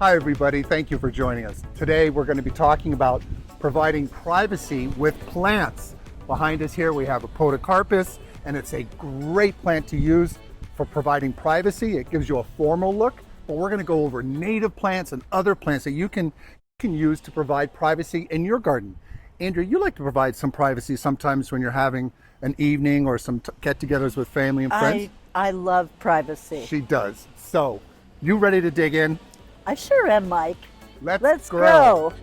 Hi everybody, thank you for joining us. Today we're going to be talking about providing privacy with plants. Behind us here we have a podocarpus, and it's a great plant to use for providing privacy. It gives you a formal look, but we're going to go over native plants and other plants that you can use to provide privacy in your garden. Andrea, you like to provide some privacy sometimes when you're having an evening or some get-togethers with family and friends. I love privacy. She does. So, you ready to dig in? I sure am, Mike. Let's grow.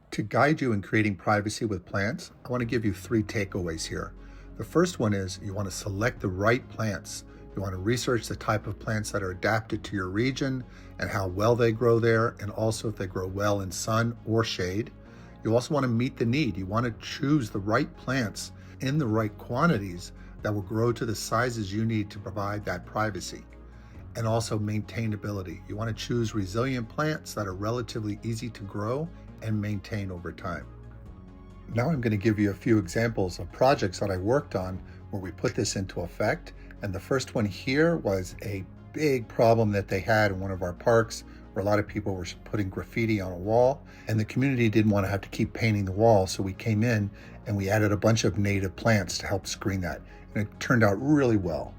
To guide you in creating privacy with plants, I want to give you 3 takeaways here. The first one is you want to select the right plants. You want to research the type of plants that are adapted to your region and how well they grow there, and also if they grow well in sun or shade. You also want to meet the need. You want to choose the right plants in the right quantities that will grow to the sizes you need to provide that privacy. And also maintainability. You want to choose resilient plants that are relatively easy to grow and maintain over time. Now I'm going to give you a few examples of projects that I worked on where we put this into effect. And the first one here was a big problem that they had in one of our parks, where a lot of people were putting graffiti on a wall, and the community didn't want to have to keep painting the wall. So we came in and we added a bunch of native plants to help screen that. And it turned out really well.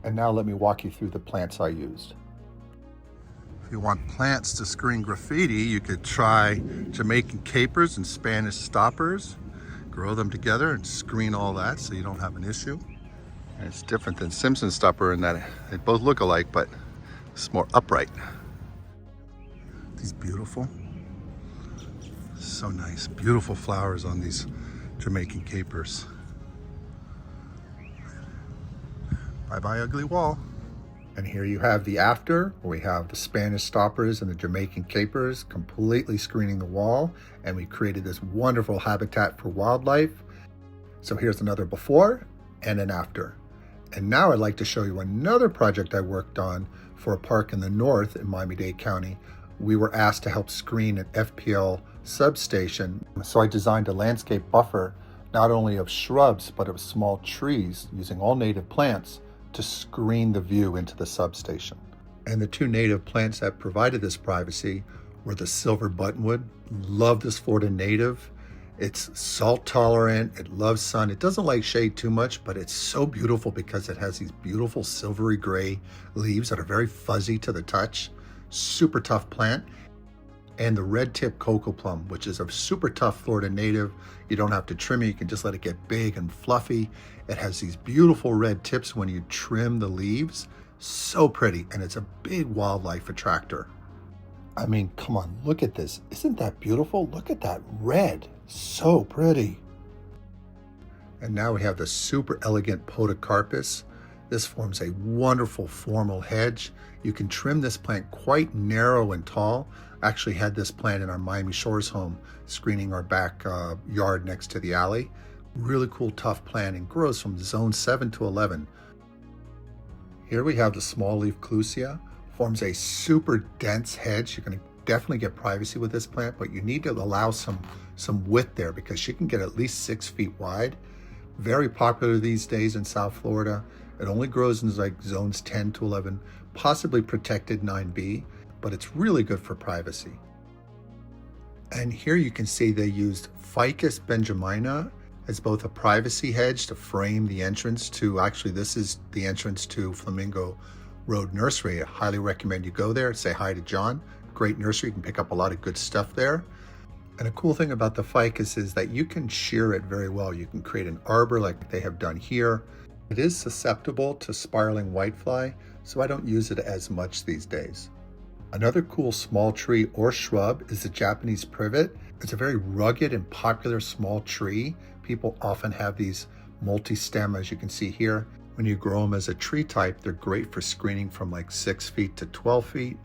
And now let me walk you through the plants I used. If you want plants to screen graffiti, you could try Jamaican capers and Spanish stoppers. Grow them together and screen all that so you don't have an issue. And it's different than Simpson stopper in that they both look alike, but it's more upright. These beautiful, so nice, beautiful flowers on these Jamaican capers. Bye-bye ugly wall. And here you have the after, where we have the Spanish stoppers and the Jamaican capers completely screening the wall, and we created this wonderful habitat for wildlife. So here's another before and an after. And now I'd like to show you another project I worked on for a park in the north in Miami-Dade County. We were asked to help screen an FPL substation. So I designed a landscape buffer, not only of shrubs, but of small trees using all native plants to screen the view into the substation. And the 2 native plants that provided this privacy were the silver buttonwood. Love this Florida native. It's salt tolerant, it loves sun. It doesn't like shade too much, but it's so beautiful because it has these beautiful silvery gray leaves that are very fuzzy to the touch. Super tough plant. And the red tip cocoa plum, which is a super tough Florida native. You don't have to trim it, you can just let it get big and fluffy. It has these beautiful red tips when you trim the leaves. So pretty, and it's a big wildlife attractor. I mean, come on, look at this. Isn't that beautiful? Look at that red, so pretty. And now we have the super elegant podocarpus. This forms a wonderful formal hedge. You can trim this plant quite narrow and tall. I actually had this plant in our Miami Shores home, screening our back yard next to the alley. Really cool, tough plant, and grows from zone 7 to 11. Here we have the small leaf clusia. Forms a super dense hedge. You're going to definitely get privacy with this plant, but you need to allow some width there because she can get at least 6 feet wide. Very popular these days in South Florida. It only grows in like zones 10 to 11, possibly protected 9B, but it's really good for privacy. And here you can see they used Ficus benjamina as both a privacy hedge to frame the entrance to, actually this is the entrance to Flamingo Road Nursery. I highly recommend you go there, say hi to John. Great nursery, you can pick up a lot of good stuff there. And a cool thing about the ficus is that you can shear it very well. You can create an arbor like they have done here. It is susceptible to spiraling whitefly, so I don't use it as much these days. Another cool small tree or shrub is the Japanese privet. It's a very rugged and popular small tree. People often have these multi-stem, as you can see here. When you grow them as a tree type, they're great for screening from like 6 feet to 12 feet.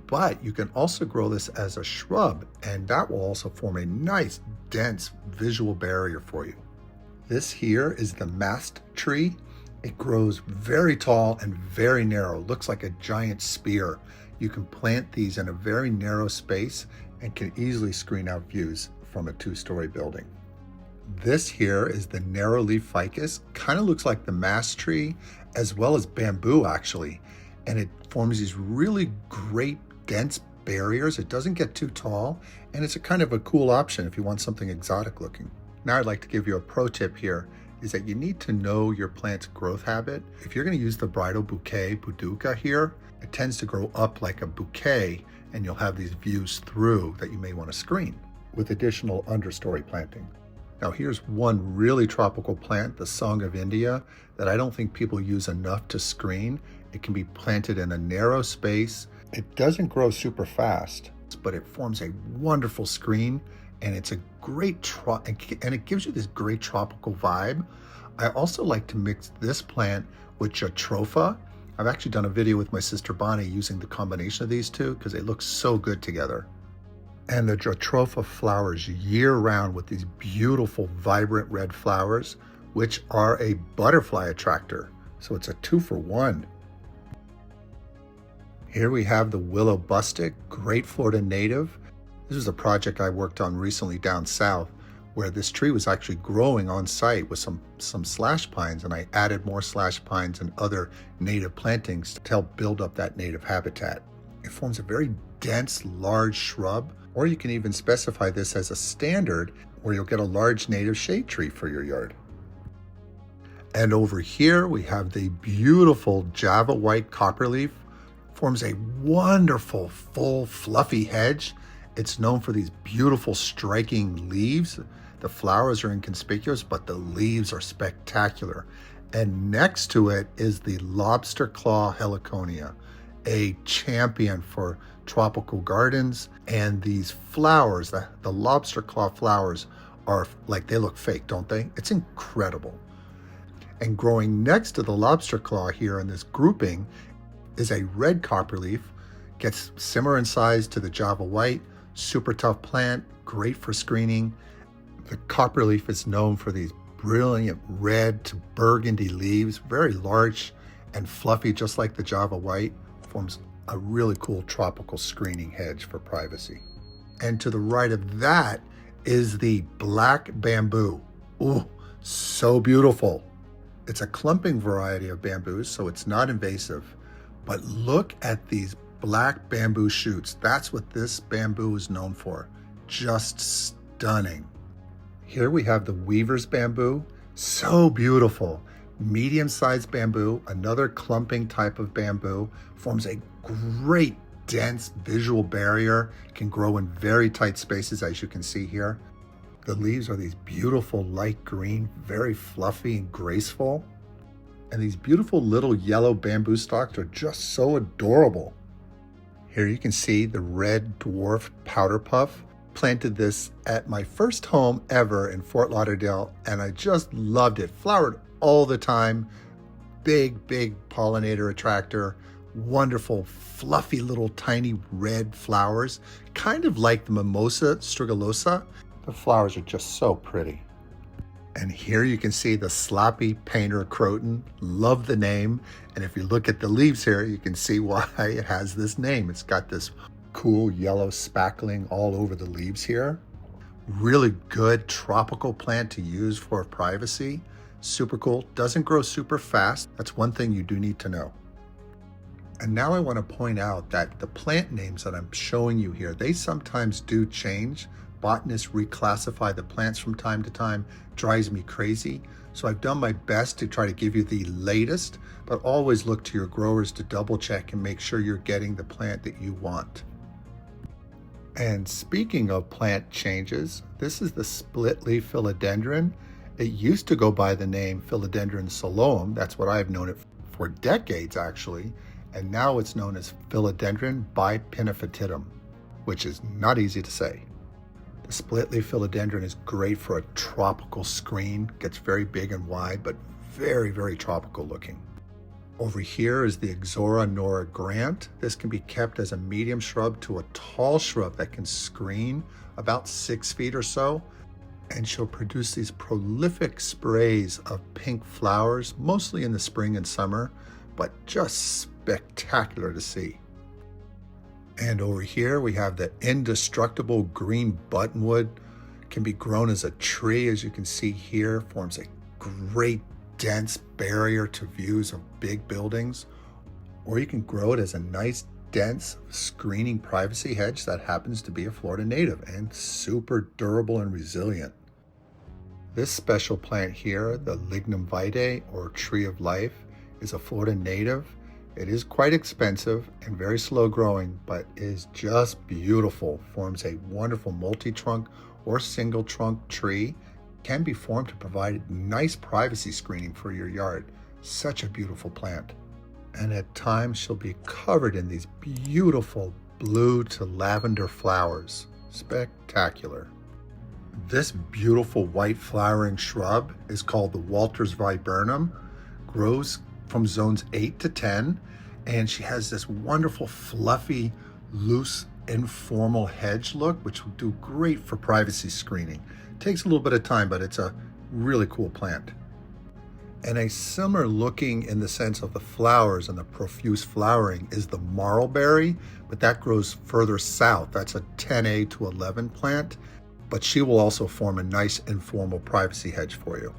But you can also grow this as a shrub, and that will also form a nice, dense visual barrier for you. This here is the mast tree. It grows very tall and very narrow, looks like a giant spear. You can plant these in a very narrow space and can easily screen out views from a 2-story building. This here is the narrow leaf ficus. Kind of looks like the mass tree as well as bamboo actually. And it forms these really great dense barriers. It doesn't get too tall, and it's a kind of a cool option if you want something exotic looking. Now I'd like to give you a pro tip here, is that you need to know your plant's growth habit. If you're going to use the bridal bouquet, Buduca here, it tends to grow up like a bouquet, and you'll have these views through that you may want to screen with additional understory planting. Now here's one really tropical plant, the Song of India, that I don't think people use enough to screen. It can be planted in a narrow space. It doesn't grow super fast, but it forms a wonderful screen, and it's a great and it gives you this great tropical vibe. I also like to mix this plant with Jatropha. I've actually done a video with my sister Bonnie using the combination of these two because they look so good together. And the Jatropha flowers year-round with these beautiful, vibrant red flowers, which are a butterfly attractor. So it's a 2-for-1. Here we have the willow bustic, great Florida native. This is a project I worked on recently down south, where this tree was actually growing on site with some slash pines, and I added more slash pines and other native plantings to help build up that native habitat. It forms a very dense, large shrub, or you can even specify this as a standard where you'll get a large native shade tree for your yard. And over here we have the beautiful Java white copperleaf. Forms a wonderful, full, fluffy hedge. It's known for these beautiful, striking leaves. The flowers are inconspicuous, but the leaves are spectacular. And next to it is the lobster claw heliconia, a champion for tropical gardens. And these flowers, the lobster claw flowers, are like, they look fake, don't they? It's incredible. And growing next to the lobster claw here in this grouping is a red copperleaf. Gets similar in size to the Java white, super tough plant, great for screening. The copperleaf is known for these brilliant red to burgundy leaves, very large and fluffy, just like the Java white. Forms a really cool tropical screening hedge for privacy. And to the right of that is the black bamboo. Ooh, so beautiful. It's a clumping variety of bamboos, so it's not invasive. But look at these black bamboo shoots. That's what this bamboo is known for. Just stunning. Here we have the weaver's bamboo. So beautiful. Medium-sized bamboo, another clumping type of bamboo, forms a great dense visual barrier, can grow in very tight spaces as you can see here. The leaves are these beautiful light green, very fluffy and graceful. And these beautiful little yellow bamboo stalks are just so adorable. Here you can see the red dwarf powder puff. Planted this at my first home ever in Fort Lauderdale, and I just loved it. Flowered all the time. Big, big pollinator attractor. Wonderful, fluffy little tiny red flowers. Kind of like the mimosa strigolosa. The flowers are just so pretty. And here you can see the sloppy painter croton. Love the name. And if you look at the leaves here, you can see why it has this name. It's got this cool yellow spackling all over the leaves here. Really good tropical plant to use for privacy. Super cool. Doesn't grow super fast. That's one thing you do need to know. And now I want to point out that the plant names that I'm showing you here, they sometimes do change. Botanists reclassify the plants from time to time. Drives me crazy. So I've done my best to try to give you the latest, but always look to your growers to double check and make sure you're getting the plant that you want. And speaking of plant changes, this is the split leaf philodendron. It used to go by the name Philodendron Siloam. That's what I've known it for decades actually. And now it's known as Philodendron bipinnatifidum, which is not easy to say. The split leaf philodendron is great for a tropical screen. Gets very big and wide, but very, very tropical looking. Over here is the Ixora Nora Grant. This can be kept as a medium shrub to a tall shrub that can screen about 6 feet or so. And she'll produce these prolific sprays of pink flowers, mostly in the spring and summer, but just spectacular to see. And over here we have the indestructible green buttonwood. It can be grown as a tree, as you can see here, forms a great dense barrier to views of big buildings. Or you can grow it as a nice dense screening privacy hedge that happens to be a Florida native and super durable and resilient. This special plant here, the Lignum vitae or tree of life, is a Florida native. It is quite expensive and very slow growing, but is just beautiful. Forms a wonderful multi-trunk or single trunk tree. Can be formed to provide nice privacy screening for your yard. Such a beautiful plant. And at times she'll be covered in these beautiful blue to lavender flowers. Spectacular. This beautiful white flowering shrub is called the Walter's viburnum, grows from zones 8 to 10, and she has this wonderful fluffy, loose, informal hedge look, which will do great for privacy screening. Takes a little bit of time, but it's a really cool plant. And a similar looking in the sense of the flowers and the profuse flowering is the marlberry, but that grows further south. That's a 10A to 11 plant, but she will also form a nice informal privacy hedge for you.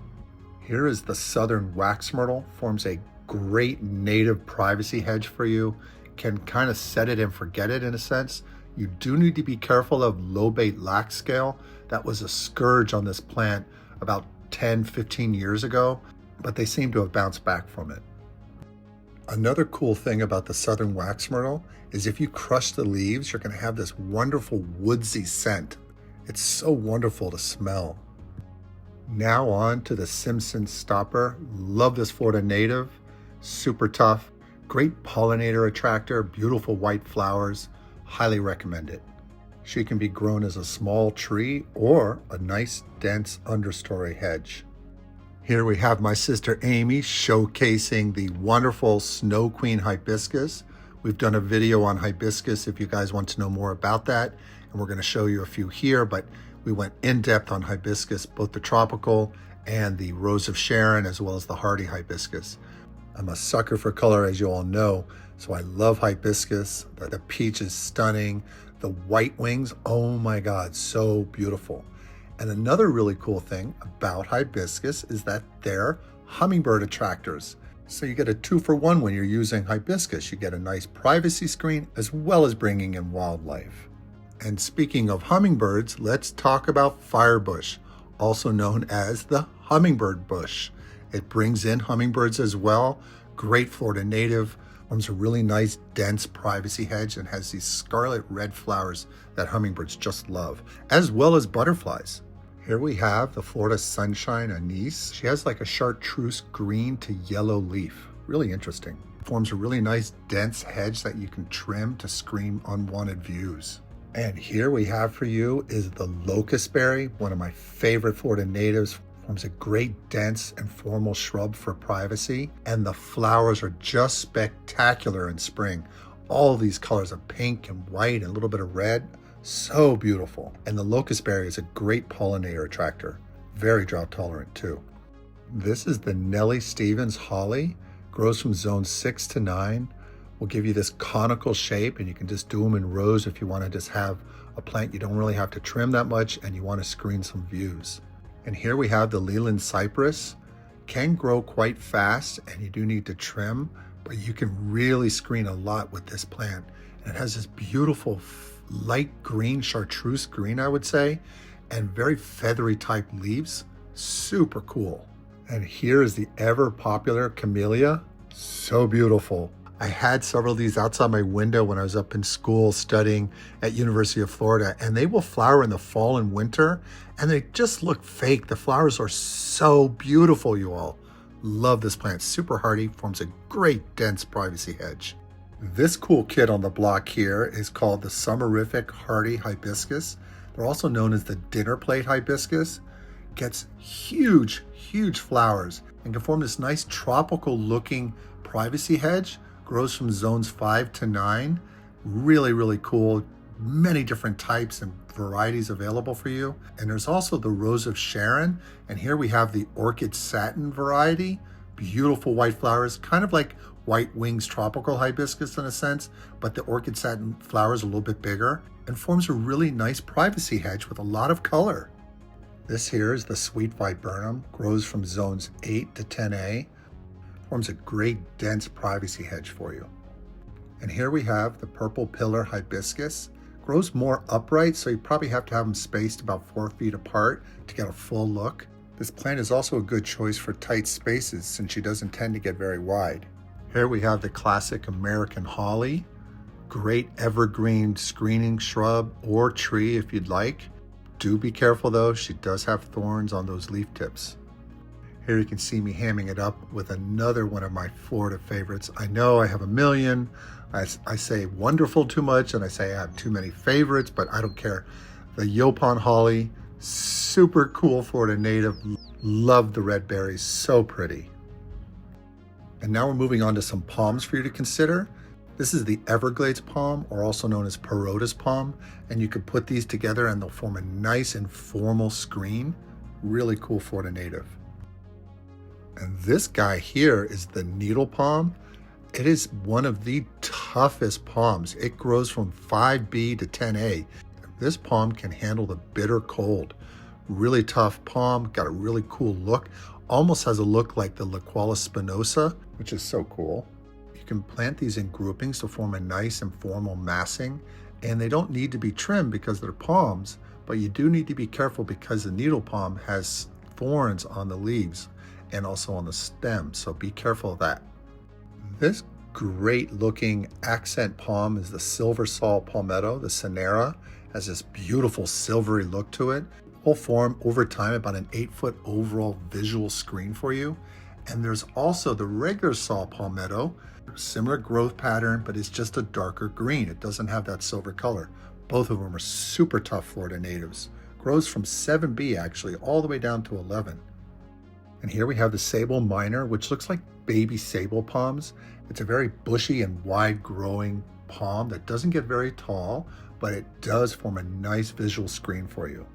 Here is the southern wax myrtle, forms a great native privacy hedge for you. Can kind of set it and forget it in a sense. You do need to be careful of lobate lax scale. That was a scourge on this plant about 10, 15 years ago, but they seem to have bounced back from it. Another cool thing about the southern wax myrtle is if you crush the leaves, you're going to have this wonderful woodsy scent. It's so wonderful to smell. Now on to the Simpson stopper. Love this Florida native. Super tough. Great pollinator attractor. Beautiful white flowers. Highly recommend it. She can be grown as a small tree or a nice dense understory hedge. Here we have my sister Amy showcasing the wonderful Snow Queen hibiscus. We've done a video on hibiscus if you guys want to know more about that, and we're going to show you a few here, but we went in depth on hibiscus, both the tropical and the Rose of Sharon, as well as the hardy hibiscus. I'm a sucker for color, as you all know, so I love hibiscus. The peach is stunning. The white wings, oh my God, so beautiful. And another really cool thing about hibiscus is that they're hummingbird attractors. So you get a 2-for-1 when you're using hibiscus. You get a nice privacy screen as well as bringing in wildlife. And speaking of hummingbirds, let's talk about firebush, also known as the hummingbird bush. It brings in hummingbirds as well. Great Florida native. Forms a really nice dense privacy hedge and has these scarlet red flowers that hummingbirds just love, as well as butterflies. Here we have the Florida sunshine anise. She has like a chartreuse green to yellow leaf. Really interesting. Forms a really nice dense hedge that you can trim to screen unwanted views. And here we have for you is the locust berry, one of my favorite Florida natives. Forms a great dense and formal shrub for privacy, and the flowers are just spectacular in spring. All these colors of pink and white and a little bit of red, so beautiful. And the locust berry is a great pollinator attractor, very drought tolerant too. This is the Nellie Stevens holly, grows from zone 6 to 9. Will give you this conical shape, and you can just do them in rows if you want to just have a plant you don't really have to trim that much and you want to screen some views. And here we have the Leland cypress. Can grow quite fast and you do need to trim, but you can really screen a lot with this plant. And it has this beautiful light green, chartreuse green, I would say, and very feathery type leaves. Super cool. And here is the ever popular camellia. So beautiful. I had several of these outside my window when I was up in school studying at University of Florida, and they will flower in the fall and winter, and they just look fake. The flowers are so beautiful, you all. Love this plant. Super hardy, forms a great dense privacy hedge. This cool kid on the block here is called the summerific hardy hibiscus. They're also known as the dinner plate hibiscus. Gets huge, huge flowers and can form this nice tropical looking privacy hedge. Grows from zones 5 to 9. Really, really cool. Many different types and varieties available for you. And there's also the Rose of Sharon. And here we have the orchid satin variety. Beautiful white flowers, kind of like white wings tropical hibiscus in a sense, but the orchid satin flowers a little bit bigger and forms a really nice privacy hedge with a lot of color. This here is the sweet viburnum, grows from zones 8 to 10A, forms a great dense privacy hedge for you. And here we have the purple pillar hibiscus, grows more upright, so you probably have to have them spaced about 4 feet apart to get a full look. This plant is also a good choice for tight spaces since she doesn't tend to get very wide. Here we have the classic American holly, great evergreen screening shrub or tree if you'd like. Do be careful though, she does have thorns on those leaf tips. Here you can see me hamming it up with another one of my Florida favorites. I know I have a million. I say wonderful too much and I say I have too many favorites, but I don't care. The Yopon holly, super cool Florida native. Love the red berries, so pretty. And now we're moving on to some palms for you to consider. This is the Everglades palm, or also known as Perotas palm, and you can put these together and they'll form a nice informal screen. Really cool Florida native. And this guy here is the needle palm. It is one of the toughest palms. It grows from 5B to 10A. This palm can handle the bitter cold. Really tough palm, got a really cool look. Almost has a look like the Laquala spinosa, which is so cool. You can plant these in groupings to form a nice informal massing, and they don't need to be trimmed because they're palms, but you do need to be careful because the needle palm has thorns on the leaves and also on the stem, so be careful of that. This great looking accent palm is the silver salt palmetto, the Sonera. Has this beautiful silvery look to it. Will form over time about an 8-foot overall visual screen for you. And there's also the regular saw palmetto, similar growth pattern, but it's just a darker green. It doesn't have that silver color. Both of them are super tough Florida natives. Grows from 7B actually all the way down to 11. And here we have the sable minor, which looks like baby sable palms. It's a very bushy and wide growing palm that doesn't get very tall, but it does form a nice visual screen for you.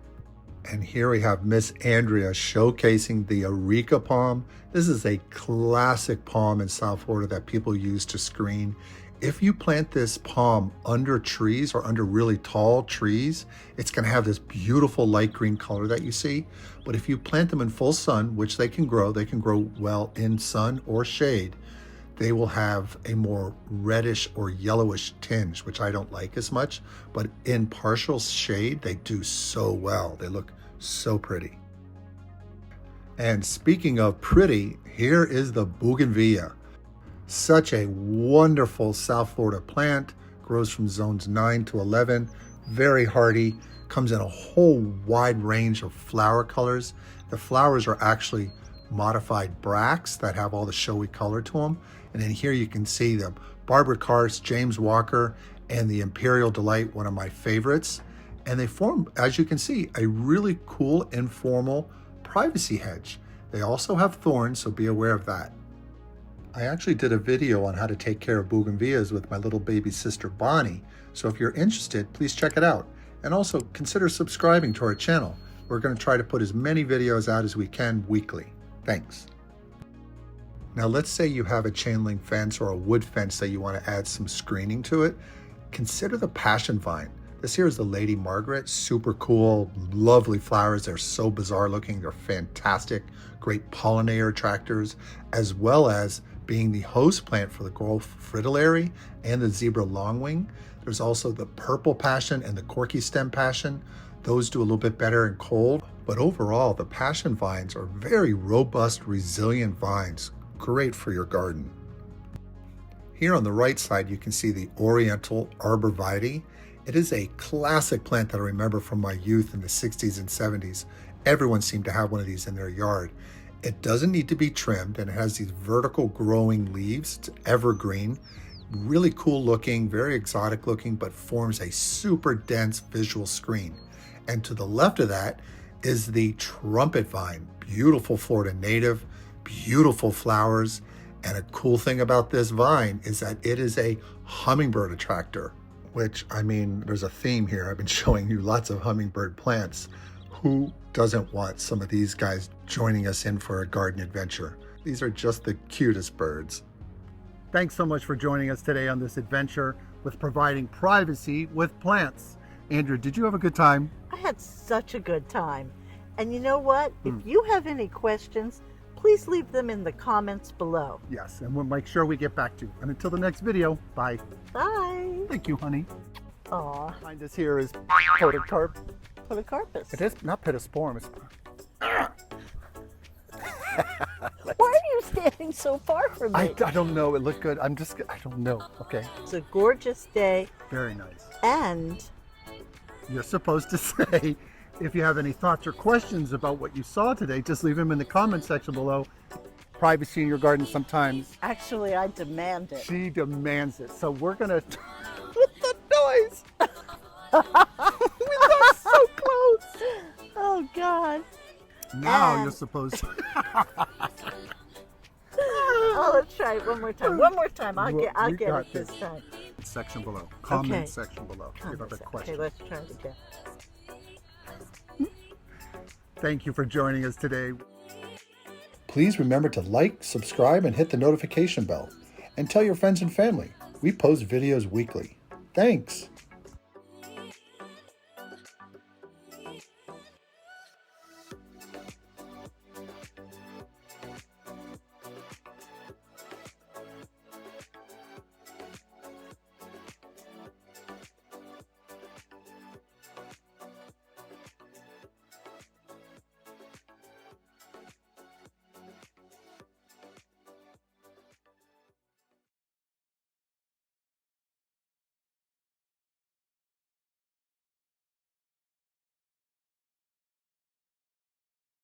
And here we have Miss Andrea showcasing the Areca palm. This is a classic palm in South Florida that people use to screen. If you plant this palm under trees or under really tall trees, it's going to have this beautiful light green color that you see. But if you plant them in full sun, which they can grow well in sun or shade, they will have a more reddish or yellowish tinge, which I don't like as much, but in partial shade, they do so well. They look so pretty. And speaking of pretty, here is the bougainvillea. Such a wonderful South Florida plant, grows from zones 9 to 11, very hardy, comes in a whole wide range of flower colors. The flowers are actually modified bracts that have all the showy color to them. And then here you can see the Barbara Karst, James Walker, and the Imperial Delight, one of my favorites. And they form, as you can see, a really cool informal privacy hedge. They also have thorns, so be aware of that. I actually did a video on how to take care of bougainvilleas with my little baby sister Bonnie. So if you're interested, please check it out. And also consider subscribing to our channel. We're going to try to put as many videos out as we can weekly. Thanks. Now let's say you have a chain link fence or a wood fence that you want to add some screening to it. Consider the passion vine. This here is the Lady Margaret, super cool, lovely flowers. They're so bizarre looking, they're fantastic, great pollinator attractors, as well as being the host plant for the Gulf fritillary and the zebra longwing. There's also the purple passion and the corky stem passion. Those do a little bit better in cold, but overall the passion vines are very robust, resilient vines, great for your garden. Here on the right side, you can see the Oriental Arborvitae. It is a classic plant that I remember from my youth in the 60s and 70s. Everyone seemed to have one of these in their yard. It doesn't need to be trimmed, and it has these vertical growing leaves. It's evergreen, really cool looking, very exotic looking, but forms a super dense visual screen. And to the left of that is the trumpet vine, beautiful Florida native, beautiful flowers. And a cool thing about this vine is that it is a hummingbird attractor, which, I mean, there's a theme here. I've been showing you lots of hummingbird plants. Who doesn't want some of these guys joining us in for a garden adventure? These are just the cutest birds. Thanks so much for joining us today on this adventure with providing privacy with plants. Andrew, did you have a good time? I had such a good time. And you know what? If you have any questions, please leave them in the comments below. Yes, and we'll make sure we get back to you. And until the next video, bye. Bye. Thank you, honey. Aw, Behind us here is podocarp. Podocarpus. It is not pittosporum. It's... Why are you standing so far from me? I don't know. It looked good. I don't know. Okay. It's a gorgeous day, Very nice. and You're supposed to say, if you have any thoughts or questions about what you saw today, just leave them in the comment section below. Privacy in your garden sometimes. actually I demand it. She demands it. So we're going to... with the noise! We got so close! Oh God. Now And- you're supposed to... Oh, let's try it one more time. One more time. I'll We get got it this time. Section below. Comment Okay. section below. If you have a question. Okay, let's try it again. Thank you for joining us today. Please remember to like, subscribe, and hit the notification bell. And tell your friends and family. We post videos weekly. Thanks.